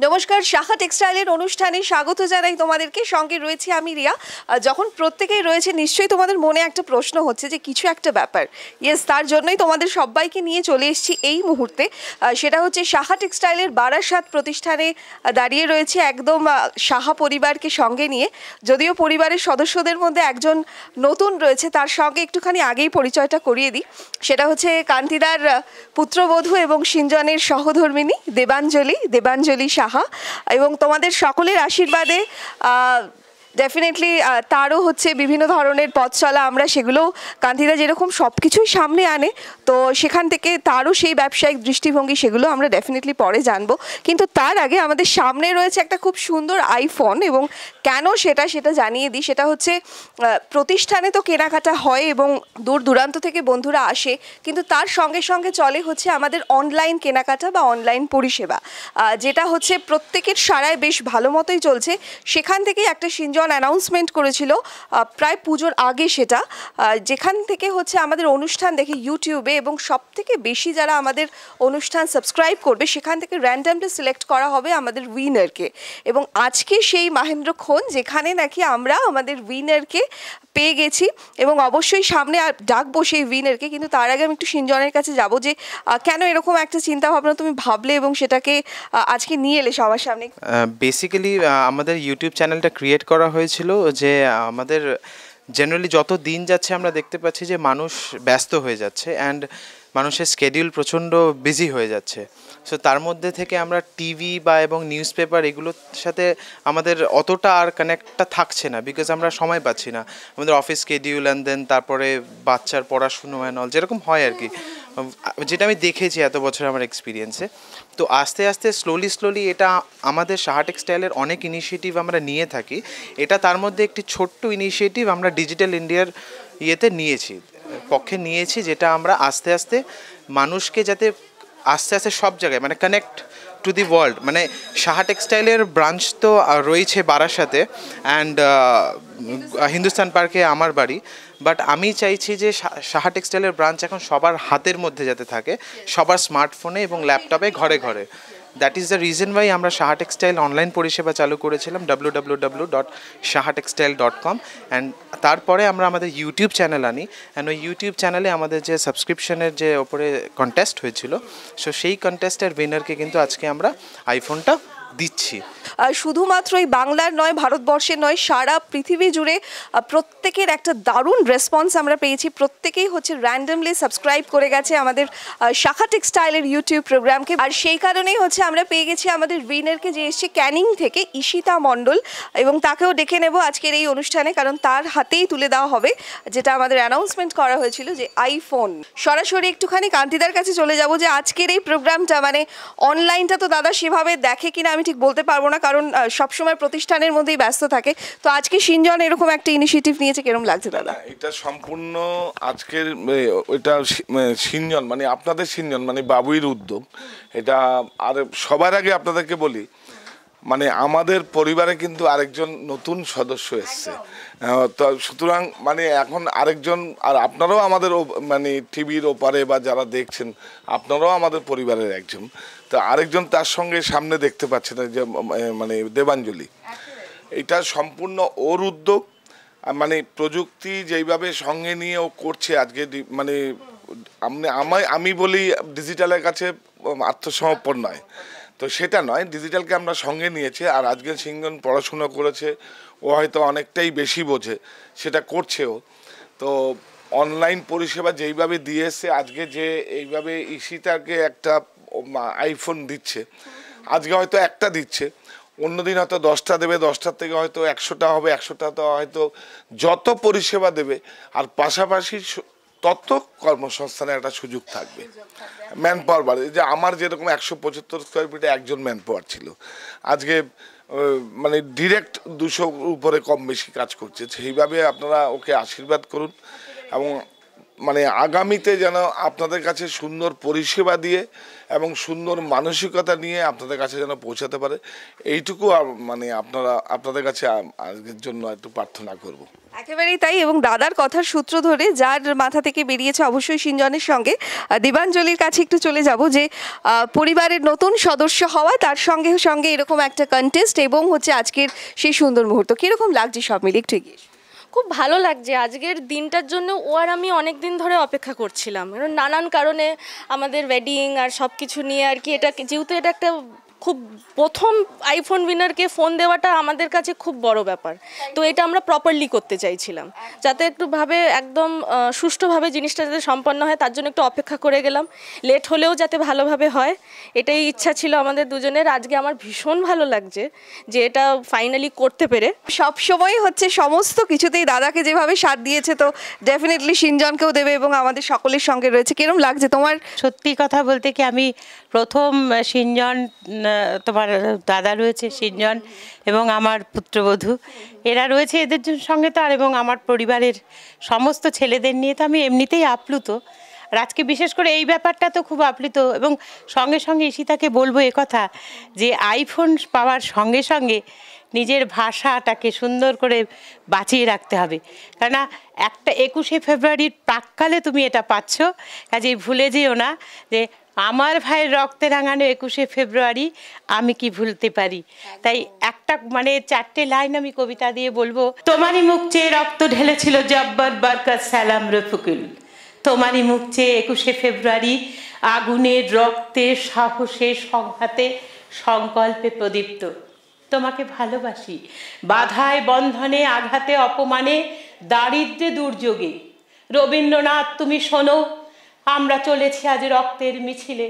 নমস্কার, শাখা টেক্সটাইলের অনুষ্ঠানে স্বাগত জানাই তোমাদেরকে। সঙ্গে রয়েছে আমি রিয়া। যখন প্রত্যেকেই রয়েছে নিশ্চয়ই তোমাদের মনে একটা প্রশ্ন হচ্ছে যে কিছু একটা ব্যাপার। ইয়েস, তার জন্যই তোমাদের সবাইকে নিয়ে চলে এসেছি এই মুহূর্তে। সেটা হচ্ছে শাখা টেক্সটাইলের বারাসাত প্রতিষ্ঠানে দাঁড়িয়ে রয়েছে একদম সাহা পরিবারকে সঙ্গে নিয়ে। যদিও পরিবারের সদস্যদের মধ্যে একজন নতুন রয়েছে, তার সঙ্গে একটুখানি আগেই পরিচয়টা করিয়ে দিই। সেটা হচ্ছে কান্তিদার পুত্রবধূ এবং সিঞ্জনের সহধর্মিণী দেবাঞ্জলি সাহা। এবং তোমাদের সকলের আশীর্বাদে ডেফিনেটলি তারও হচ্ছে বিভিন্ন ধরনের পথ চলা, আমরা সেগুলো কান্তিদা যেরকম সব কিছুই সামনে আনে, তো সেখান থেকে তারও সেই ব্যবসায়িক দৃষ্টিভঙ্গি, সেগুলো আমরা ডেফিনেটলি পরে জানবো। কিন্তু তার আগে আমাদের সামনে রয়েছে একটা খুব সুন্দর আইফোন, এবং কেন সেটা জানিয়ে দিই। সেটা হচ্ছে প্রতিষ্ঠানে তো কেনাকাটা হয় এবং দূর দূরান্ত থেকে বন্ধুরা আসে, কিন্তু তার সঙ্গে সঙ্গে চলে হচ্ছে আমাদের অনলাইন কেনাকাটা বা অনলাইন পরিষেবা, যেটা হচ্ছে প্রত্যেকের সারায় বেশ ভালো মতোই চলছে। সেখান থেকেই একটা সিঞ্জন অ্যানাউন্সমেন্ট করেছিল প্রায় পুজোর আগে, সেটা যেখান থেকে হচ্ছে আমাদের অনুষ্ঠান দেখে ইউটিউবে, এবং সব থেকে বেশি যারা আমাদের অনুষ্ঠান সাবস্ক্রাইব করবে সেখান থেকে র্যান্ডামলি সিলেক্ট করা হবে আমাদের উইনারকে। এবং আজকে সেই মাহেন্দ্রক্ষণ যেখানে নাকি আমরা আমাদের উইনারকে পেয়ে গেছি, এবং অবশ্যই সামনে ডাকবো সেই উইনারকে। কিন্তু তার আগে আমি একটু সিঞ্জনের কাছে যাব যে কেন এরকম একটা চিন্তা ভাবনা তুমি ভাবলে এবং সেটাকে আজকে নিয়ে এলে সবার সামনে। বেসিক্যালি আমাদের ইউটিউব চ্যানেলটা ক্রিয়েট করা হয়েছিল যে আমাদের জেনারেলি যত দিন যাচ্ছে আমরা দেখতে পাচ্ছি যে মানুষ ব্যস্ত হয়ে যাচ্ছে অ্যান্ড মানুষের স্কেডিউল প্রচণ্ড বিজি হয়ে যাচ্ছে। সো তার মধ্যে থেকে আমরা টিভি বা এবং নিউজ পেপার এগুলোর সাথে আমাদের অতটা আর কানেক্টটা থাকছে না, বিকজ আমরা সময় পাচ্ছি না। আমাদের অফিস স্কেডিউল অ্যান্ড দেন তারপরে বাচ্চার পড়াশুনো অ্যান্ড অল, যেরকম হয় আর কি, যেটা আমি দেখেছি এত বছর আমার এক্সপিরিয়েন্সে। তো আস্তে আস্তে স্লোলি এটা আমাদের সাহা টেক্সটাইলের অনেক ইনিশিয়েটিভ আমরা নিয়ে থাকি। এটা তার মধ্যে একটি ছোট্ট ইনিশিয়েটিভ আমরা ডিজিটাল ইন্ডিয়ার পক্ষে নিয়েছি, যেটা আমরা আস্তে আস্তে মানুষকে যাতে আস্তে আস্তে সব জায়গায় মানে কানেক্ট টু দি ওয়ার্ল্ড। মানে সাহা টেক্সটাইলের ব্রাঞ্চ তো রয়েছে বারাসাতে অ্যান্ড হিন্দুস্তান পার্কে আমার বাড়ি, বাট আমি চাইছি যে সাহা টেক্সটাইলের ব্রাঞ্চ এখন সবার হাতের মধ্যে যাতে থাকে, সবার স্মার্টফোনে এবং ল্যাপটপে ঘরে ঘরে। That is the reason why আমরা সাহা টেক্সটাইল অনলাইন পরিষেবা চালু করেছিলাম www.sahatextile.com, অ্যান্ড তারপরে আমরা আমাদের ইউটিউব চ্যানেল আনি। অ্যান্ড ওই ইউটিউব চ্যানেলে আমাদের যে সাবস্ক্রিপশনের যে ওপরে কন্টেস্ট হয়েছিল, সো সেই কন্টেস্টের উইনারকে কিন্তু আজকে আমরা আইফোনটা দিচ্ছি। শুধুমাত্র এই বাংলার নয়, ভারতবর্ষের নয়, সারা পৃথিবী জুড়ে প্রত্যেকের একটা দারুণ রেসপন্স আমরা পেয়েছি। প্রত্যেকেই হচ্ছে র্যান্ডামলি সাবস্ক্রাইব করে গেছে আমাদের শাখা টেক্সটাইলের ইউটিউব প্রোগ্রামকে। আর সেই কারণেই হচ্ছে আমরা পেয়ে গেছি আমাদের উইনারকে, যে এসছে ক্যানিং থেকে, ঈশিতা মণ্ডল, এবং তাকেও ডেকে নেব আজকের এই অনুষ্ঠানে, কারণ তার হাতেই তুলে দেওয়া হবে যেটা আমাদের অ্যানাউন্সমেন্ট করা হয়েছিল, যে আইফোন। সরাসরি একটুখানি কান্তিদার কাছে চলে যাব যে আজকের এই প্রোগ্রামটা মানে অনলাইনটা তো দাদা সেভাবে দেখে কিনা আমি ঠিক বলতে পারবো না, কারণ সবসময় প্রতিষ্ঠানের মধ্যেই ব্যস্ত থাকে। তো আজকে সিঞ্জন এরকম একটা ইনিশিয়েটিভ নিয়েছে, কেরম লাগছে দাদা? এটা সম্পূর্ণ আজকের এটা সিঞ্জন মানে আপনাদের সিঞ্জন মানে বাবুইর উদ্যোগ এটা। আর সবার আগে আপনাদেরকে বলি, মানে আমাদের পরিবারে কিন্তু আরেকজন নতুন সদস্য এসছে, তো সুতরাং মানে এখন আরেকজন, আর আপনারাও আমাদের মানে টিভির ওপারে বা যারা দেখছেন আপনারাও আমাদের পরিবারের একজন, তো আরেকজন তার সঙ্গে সামনে দেখতে পাচ্ছেন যে মানে দেবাঞ্জলি। এটা সম্পূর্ণ ওর উদ্যোগ, মানে প্রযুক্তি যেইভাবে সঙ্গে নিয়ে ও করছে আজকে, মানে আমি বলি ডিজিটালের কাছে আত্মসমর্পণ নয়, তো সেটা নয়, ডিজিটালকে আমরা সঙ্গে নিয়েছি। আর আজকে সিঞ্জন পড়াশুনো করেছে, ও হয়তো অনেকটাই বেশি বোঝে, সেটা করছেও। তো অনলাইন পরিষেবা যেইভাবে দিয়ে এসছে, আজকে যে এইভাবে ঈশিতাকে একটা আইফোন দিচ্ছে, আজকে হয়তো একটা দিচ্ছে, অন্যদিন হয়তো 10টা দেবে, 10টার থেকে হয়তো 100টা হবে, 100টা তো হয়তো যত পরিষেবা দেবে, আর পাশাপাশি তত কর্মসংস্থানের একটা সুযোগ থাকবে, ম্যান পাওয়ার বাড়ে। যে আমার যেরকম 175 স্কোয়ার ফিটে একজন ম্যান পাওয়ার ছিল, আজকে মানে ডিরেক্ট 200 উপরে কম বেশি কাজ করছে। সেইভাবে আপনারা ওকে আশীর্বাদ করুন এবং মানে আগামীতে যেন আপনাদের কাছে সুন্দর পরিষেবা দিয়ে এবং সুন্দর মানসিকতা নিয়ে আপনাদের কাছে যেন পৌঁছাতে পারে, এইটুকু মানে আপনাদের কাছে আজকের জন্য একটু প্রার্থনা করব। একেবারেই তাই। এবং দাদার কথার সূত্র ধরে যার মাথা থেকে বেরিয়েছে অবশ্যই সিঞ্জনের সঙ্গে দীপাঞ্জলির কাছে একটু চলে যাব, যে পরিবারের নতুন সদস্য হওয়া, তার সঙ্গে সঙ্গে এরকম একটা কন্টেস্ট এবং হচ্ছে আজকের সেই সুন্দর মুহূর্ত, কিরকম লাগছে সব মিলে একটু এগিয়ে এসো। খুব ভালো লাগছে আজকের দিনটার জন্য। ও আর আমি অনেক দিন ধরে অপেক্ষা করছিলাম, কারণ নানান কারণে আমাদের ওয়েডিং আর সব কিছু নিয়ে আর কি, এটা যেহেতু এটা একটা খুব প্রথম আইফোন উইনারকে ফোন দেওয়াটা আমাদের কাছে খুব বড় ব্যাপার, তো এটা আমরা প্রপারলি করতে চাইছিলাম যাতে একটু ভাবে একদম সুষ্ঠুভাবে জিনিসটা যাতে সম্পন্ন হয়, তার জন্য একটু অপেক্ষা করে গেলাম। লেট হলেও যাতে ভালোভাবে হয়, এটাই ইচ্ছা ছিল আমাদের দুজনের। আজকে আমার ভীষণ ভালো লাগছে যে এটা ফাইনালি করতে পেরে। সব সময় হচ্ছে সমস্ত কিছুতেই দাদাকে যেভাবে সাথ দিয়েছে, তো ডেফিনেটলি সিঞ্জনকেও দেবে এবং আমাদের সকলের সঙ্গে রয়েছে। কিরকম লাগছে তোমার? সত্যি কথা বলতে কি, আমি প্রথম সিঞ্জন, তোমার দাদা রয়েছে সিঞ্জন এবং আমার পুত্রবধূ, এরা রয়েছে, এদের সঙ্গে তো আর এবং আমার পরিবারের সমস্ত ছেলেদের নিয়ে তো আমি এমনিতেই আপ্লুত। আর আজকে বিশেষ করে এই ব্যাপারটা তো খুব আপ্লুত। এবং সঙ্গে সঙ্গে ঈশিতাকে বলবো কথা যে আইফোন পাওয়ার সঙ্গে সঙ্গে নিজের ভাষাটাকে সুন্দর করে বাঁচিয়ে রাখতে হবে, কেননা একটা 21শে ফেব্রুয়ারির প্রাক্কালে তুমি এটা পাচ্ছ, কাজেই ভুলে যেও না যে আমার ভাইয়ের রক্তে রাঙানো 21শে ফেব্রুয়ারি আমি কি ভুলতে পারি। তাই একটা মানে 4টে লাইন আমি কবিতা দিয়ে বলবো। তোমারই মুখ চেয়ে রক্ত ঢেলেছিল জব্বার বারকাত সালাম রফিকুল, তোমারই মুখ চেয়ে 21শে ফেব্রুয়ারি আগুনের রক্তে সাহসে সংঘাতে সংকল্পে প্রদীপ্ত। তোমাকে ভালোবাসি বাধায় বন্ধনে আঘাতে অপমানে দারিদ্র্যে দুর্যোগে। রবীন্দ্রনাথ তুমি শোনো, আমরা চলেছি আজ রক্তের মিছিলে।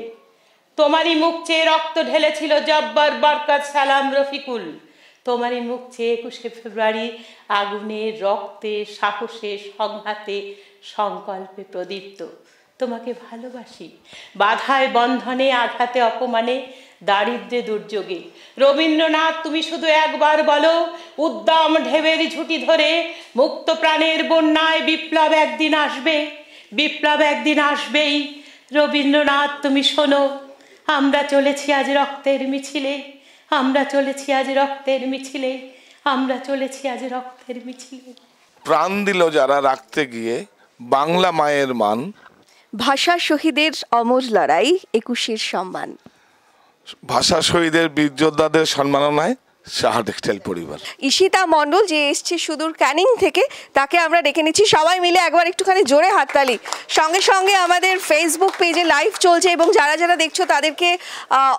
তোমারই মুখ চেয়ে রক্ত ঢেলেছিল জব্বার বারকাত সালাম রফিকুল, তোমারই মুখ চেয়ে 21শে ফেব্রুয়ারি আগুনের রক্তে সাহসে সংঘাতে সংকল্পে প্রদীপ্ত। তোমাকে ভালোবাসি বাধায় বন্ধনে আঘাতে অপমানে দারিদ্র্যে দুর্যোগে। রবীন্দ্রনাথ তুমি শুধু একবার বলো, উদ্দাম ঢেউয়ের ঝুঁটি ধরে মুক্ত প্রাণের বন্যায় বিপ্লব একদিন আসবে, বিপ্লব একদিন আসবেই। রবীন্দ্রনাথ তুমি শোনো, আমরা চলেছি আজ রক্তের মিছিলে, আমরা চলেছি আজ রক্তের মিছিলে, আমরা চলেছি আজ রক্তের মিছিলে। প্রাণ দিল যারা রাখতে গিয়ে বাংলা মায়ের মান, ভাষা শহীদের অমর লড়াই 21শে সম্মান। ভাষা শহীদের বীর যোদ্ধাদের সম্মাননায় সাহা টেক্সটাইল পরিবার। ঈশিতা মণ্ডল যে এসছে সুদূর ক্যানিং থেকে, তাকে আমরা ডেকে নিচ্ছি। সবাই মিলে একবার একটুখানি জোরে হাততালি। সঙ্গে সঙ্গে আমাদের ফেসবুক পেজে লাইভ চলছে এবং যারা যারা দেখছো তাদেরকে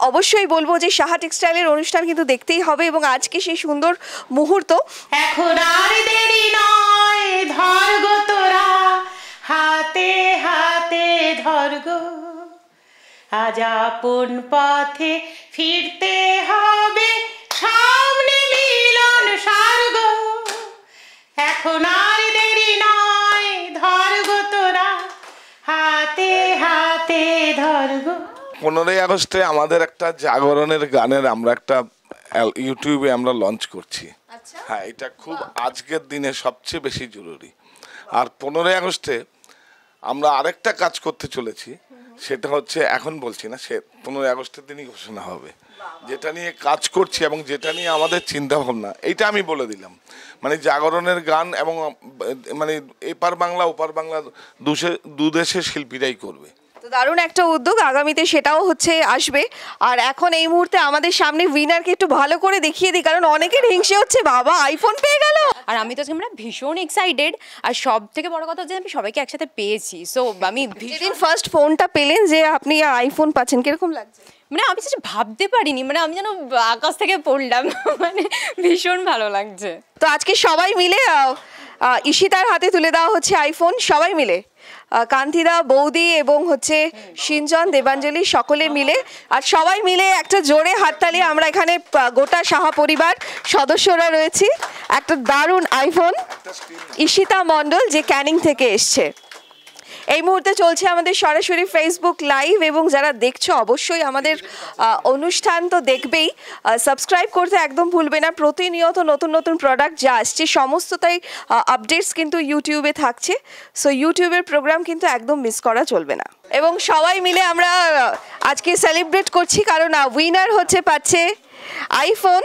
অবশ্যই বলবো যে সাহা টেক্সটাইলের অনুষ্ঠান কিন্তু দেখতেই হবে এবং আজকে সেই সুন্দর মুহূর্ত। এখন আর দেরি নয়, ধর গো তোরা হাতে হাতে ধর গো, আজ আপন পথে ফিরতে হবে, সামনে মিলন স্বর্গ। এখন আর দেরি নয়, ধর গো তোরা হাতে হাতে ধর গো। 15ই আগস্টে আমাদের একটা জাগরণের গানের আমরা একটা ইউটিউবে আমরা লঞ্চ করছি। হ্যাঁ, এটা খুব আজকের দিনে সবচেয়ে বেশি জরুরি। আর 15ই আগস্টে আমরা আরেকটা কাজ করতে চলেছি, সেটা হচ্ছে এখন বলছি না, সে 15ই আগস্টের দিনই ঘোষণা হবে। যেটা নিয়ে কাজ করছি এবং যেটা নিয়ে আমাদের চিন্তা ভাবনা, এইটা আমি বলে দিলাম। মানে জাগরণের গান এবং মানে এপার বাংলা ওপার বাংলা দুদেশের শিল্পীরাই করবে। তো দারুণ একটা উদ্যোগ, আগামীতে সেটাও হচ্ছে আসবে। আর এখন এই মুহূর্তে আমাদের সামনে উইনারকে একটু ভালো করে দেখিয়ে দিই, কারণ অনেকের হিংসে হচ্ছে বাবা আইফোন পেয়ে গেল। আর আমি তো আমরা ভীষণ এক্সাইটেড, আর সব থেকে বড় কথা হচ্ছে আমি সবাইকে একসাথে পেয়েছি। সো আমি যেদিন ফার্স্ট ফোনটা পেলেন যে আপনি আইফোন পাচ্ছেন, কিরকম লাগছে? মানে আমি কিছু ভাবতে পারিনি, মানে আমি যেন আকাশ থেকে পড়লাম, মানে ভীষণ ভালো লাগছে। তো আজকে সবাই মিলে ঈশিতার হাতে তুলে দেওয়া হচ্ছে আইফোন, সবাই মিলে কান্তিদা, বৌদি এবং হচ্ছে সিঞ্জন, দেবাঞ্জলি সকলে মিলে। আর সবাই মিলে একটা জোরে হাততালি, আমরা এখানে গোটা সাহা পরিবার সদস্যরা রয়েছি। একটা দারুণ আইফোন ঈশিতা মণ্ডল যে ক্যানিং থেকে এসছে। এই মুহূর্তে চলছে আমাদের সরাসরি ফেসবুক লাইভ, এবং যারা দেখছো অবশ্যই আমাদের অনুষ্ঠান তো দেখবেই, সাবস্ক্রাইব করতে একদম ভুলবে না। প্রতিনিয়ত নতুন নতুন প্রোডাক্ট যা আসছে সমস্তটাই আপডেটস কিন্তু ইউটিউবে থাকছে, সো ইউটিউবের প্রোগ্রাম কিন্তু একদম মিস করা চলবে না। এবং সবাই মিলে আমরা আজকে সেলিব্রেট করছি, কারণ উইনার পাচ্ছে আইফোন,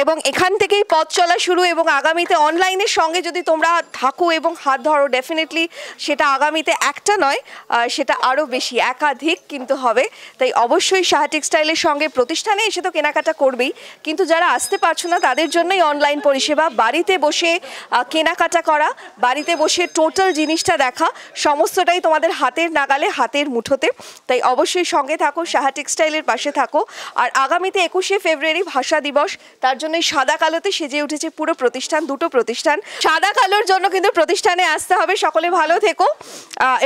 এবং এখান থেকেই পথ চলা শুরু। এবং আগামীতে অনলাইনের সঙ্গে যদি তোমরা থাকো এবং হাত ধরো, ডেফিনেটলি সেটা আগামীতে একটা নয়, সেটা আরও বেশি, একাধিক কিন্তু হবে। তাই অবশ্যই সাহা টেক্সটাইলের সঙ্গে প্রতিষ্ঠানে এসে তো কেনাকাটা করবেই, কিন্তু যারা আসতে পারছো না তাদের জন্যই অনলাইন পরিষেবা। বাড়িতে বসে কেনাকাটা করা, বাড়িতে বসে টোটাল জিনিসটা দেখা, সমস্তটাই তোমাদের হাতের নাগালে, হাতের মুঠোতে। তাই অবশ্যই সঙ্গে থাকো, সাহা টেক্সটাইলের পাশে থাকো। আর আগামীতে 21শে ফেব্রুয়ারি ভাষা দিবস, তার জন্য সাদা কালোতে সেজে উঠেছে পুরো প্রতিষ্ঠান, দুটো প্রতিষ্ঠান। সাদা কালোর জন্য কিন্তু প্রতিষ্ঠানে আসতে হবে। সকলে ভালো থেকো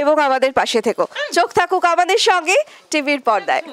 এবং আমাদের পাশে থেকো। চোখ থাকুক আমাদের সঙ্গে টিভির পর্দায়।